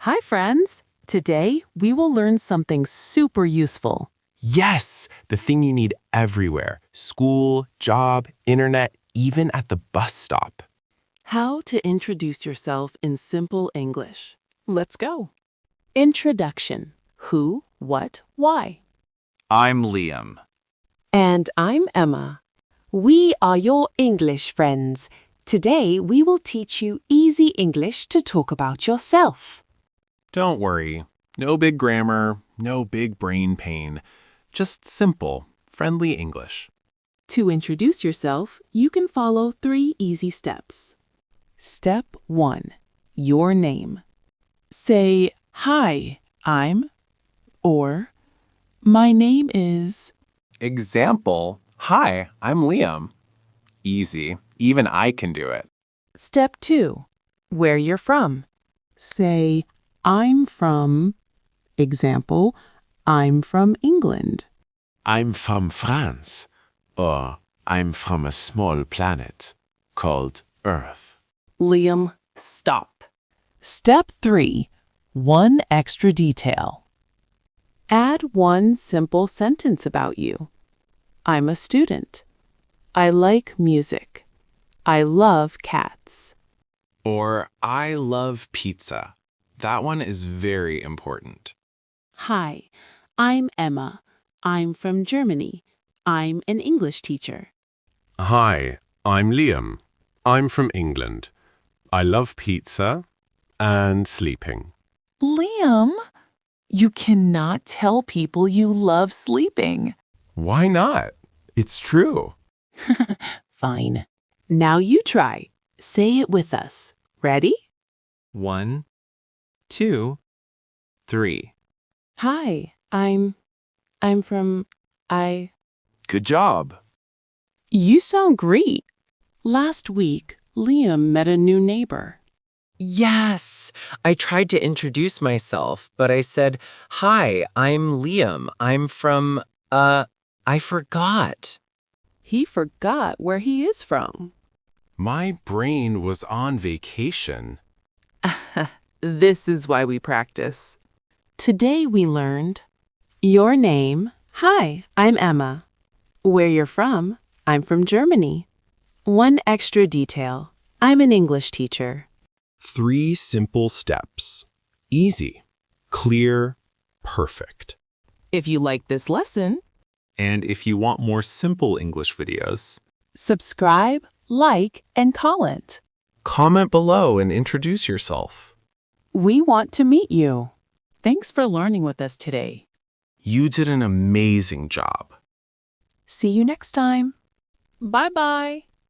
Hi, friends! Today, we will learn something super useful. Yes, the thing you need everywhere. School, job, internet, even at the bus stop. How to introduce yourself in simple English. Let's go. Introduction. Who, what, why. I'm Liam. And I'm Emma. We are your English friends. Today we will teach you easy English to talk about yourself. Don't worry. No big grammar, no big brain pain. Just simple, friendly English. To introduce yourself, you can follow 3 easy steps. Step 1. Your name. Say, "Hi, I'm," or "My name is." Example, hi, I'm Liam. Easy. Even I can do it. Step 2. Where you're from. Say, "I'm from," example, "I'm from England." I'm from France, or I'm from a small planet called Earth. Liam, stop. Step 3. One extra detail. Add one simple sentence about you. I'm a student. I like music. I love cats. Or I love pizza. That one is very important. Hi, I'm Emma. I'm from Germany. I'm an English teacher. Hi, I'm Liam. I'm from England. I love pizza and sleeping. Liam, you cannot tell people you love sleeping. Why not? It's true. Fine. Now you try. Say it with us. Ready? 1, 2, 3. Hi, I'm from, Good job. You sound great. Last week, Liam met a new neighbor. Yes! I tried to introduce myself, but I said, "Hi, I'm Liam. I'm from, I forgot." He forgot where he is from. My brain was on vacation. This is why we practice. Today we learned your name. Hi, I'm Emma. Where you're from. I'm from Germany. One extra detail. I'm an English teacher. 3 simple steps. Easy, clear, perfect. If you like this lesson, And if you want more simple English videos, subscribe, like, and comment. Comment below and introduce yourself. We want to meet you. Thanks for learning with us today. You did an amazing job. See you next time. Bye-bye.